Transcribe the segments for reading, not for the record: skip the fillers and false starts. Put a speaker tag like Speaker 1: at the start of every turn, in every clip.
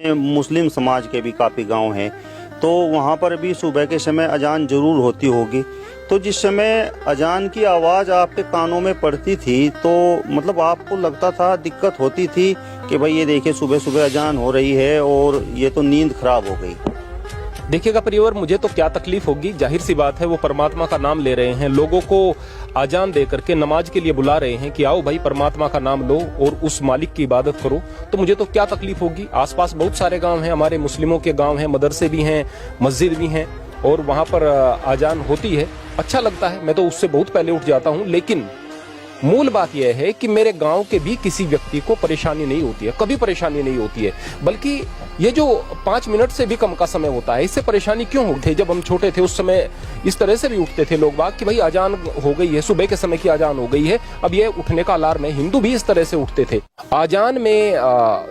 Speaker 1: मुस्लिम समाज के भी काफ़ी गांव हैं, तो वहाँ पर भी सुबह के समय अजान जरूर होती होगी। तो जिस समय अजान की आवाज़ आपके कानों में पड़ती थी तो मतलब आपको लगता था, दिक्कत होती थी कि भाई ये देखिए सुबह सुबह अजान हो रही है और ये तो नींद खराब हो गई।
Speaker 2: देखिएगा परिवार, मुझे तो क्या तकलीफ होगी, जाहिर सी बात है वो परमात्मा का नाम ले रहे हैं, लोगों को आजान दे करके नमाज के लिए बुला रहे हैं कि आओ भाई परमात्मा का नाम लो और उस मालिक की इबादत करो, तो मुझे तो क्या तकलीफ होगी। आसपास बहुत सारे गांव हैं, हमारे मुस्लिमों के गांव हैं, मदरसे भी हैं, मस्जिद भी हैं और वहां पर आजान होती है, अच्छा लगता है, मैं तो उससे बहुत पहले उठ जाता हूं। लेकिन मूल बात यह है कि मेरे गांव के भी किसी व्यक्ति को परेशानी नहीं होती है, कभी परेशानी नहीं होती है, बल्कि ये जो 5 मिनट से भी कम का समय होता है इससे परेशानी क्यों होती है। जब हम छोटे थे उस समय इस तरह से भी उठते थे लोग बाग कि भाई अजान हो गई है, सुबह के समय की अजान हो गई है, अब ये उठने का अलार्म है। हिंदू भी इस तरह से उठते थे। आजान में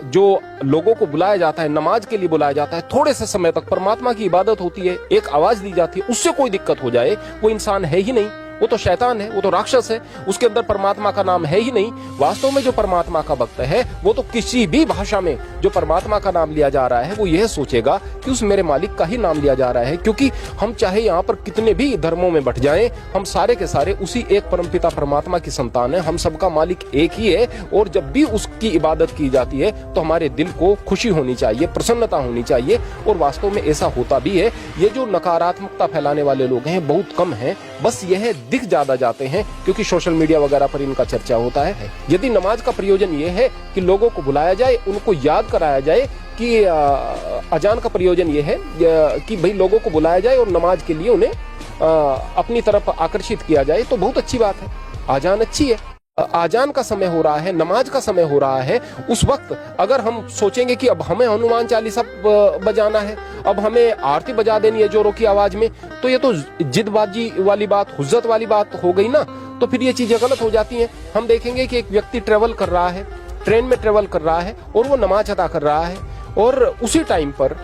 Speaker 2: जो लोगों को बुलाया जाता है, नमाज के लिए बुलाया जाता है, थोड़े से समय तक परमात्मा की इबादत होती है, एक आवाज दी जाती है, उससे कोई दिक्कत हो जाए वो इंसान है ही नहीं, वो तो शैतान है, वो तो राक्षस है, उसके अंदर परमात्मा का नाम है ही नहीं। वास्तव में जो परमात्मा का भक्त है वो तो किसी भी भाषा में जो परमात्मा का नाम लिया जा रहा है वो यह सोचेगा कि उस मेरे मालिक का ही नाम लिया जा रहा है, क्योंकि हम चाहे यहाँ पर कितने भी धर्मों में बट जाएं, हम सारे के सारे उसी एक परमपिता परमात्मा की संतान है, हम सबका मालिक एक ही है। और जब भी उसकी इबादत की जाती है तो हमारे दिल को खुशी होनी चाहिए, प्रसन्नता होनी चाहिए, और वास्तव में ऐसा होता भी है। ये जो नकारात्मकता फैलाने वाले लोग हैं बहुत कम हैं, बस यह दिख ज्यादा जाते हैं क्योंकि सोशल मीडिया वगैरह पर इनका चर्चा होता है। यदि नमाज का प्रयोजन ये है कि लोगों को बुलाया जाए, उनको याद कराया जाए कि अजान का प्रयोजन ये है कि भाई लोगों को बुलाया जाए और नमाज के लिए उन्हें अपनी तरफ आकर्षित किया जाए, तो बहुत अच्छी बात है, आजान अच्छी है। आजान का समय हो रहा है, नमाज का समय हो रहा है, उस वक्त अगर हम सोचेंगे कि अब हमें हनुमान चालीसा बजाना है, अब हमें आरती बजा देनी है जोरों की आवाज में, तो ये तो जिदबाजी वाली बात, हुज्जत वाली बात हो गई ना, तो फिर ये चीजें गलत हो जाती हैं। हम देखेंगे कि एक व्यक्ति ट्रेवल कर रहा है, ट्रेन में ट्रेवल कर रहा है और वो नमाज अदा कर रहा है, और उसी टाइम पर,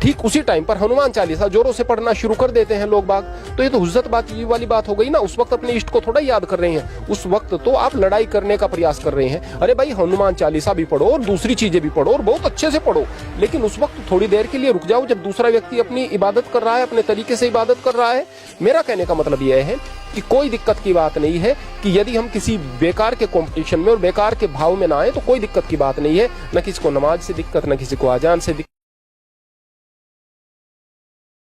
Speaker 2: ठीक उसी टाइम पर हनुमान चालीसा जोरों से पढ़ना शुरू कर देते हैं लोग बाग, तो ये तो हुज्जत बात वाली बात हो गई ना। उस वक्त अपने इष्ट को थोड़ा याद कर रहे हैं, उस वक्त तो आप लड़ाई करने का प्रयास कर रहे हैं। अरे भाई हनुमान चालीसा भी पढ़ो और दूसरी चीजें भी पढ़ो और बहुत अच्छे से पढ़ो, लेकिन उस वक्त थोड़ी देर के लिए रुक जाओ जब दूसरा व्यक्ति अपनी इबादत कर रहा है, अपने तरीके से इबादत कर रहा है। मेरा कहने का मतलब यह है कि कोई दिक्कत की बात नहीं है कि यदि हम किसी बेकार के कंपटीशन में और बेकार के भाव में ना आए तो कोई दिक्कत की बात नहीं है, न किसी को नमाज से दिक्कत, न किसी को आजान से दिक्कत।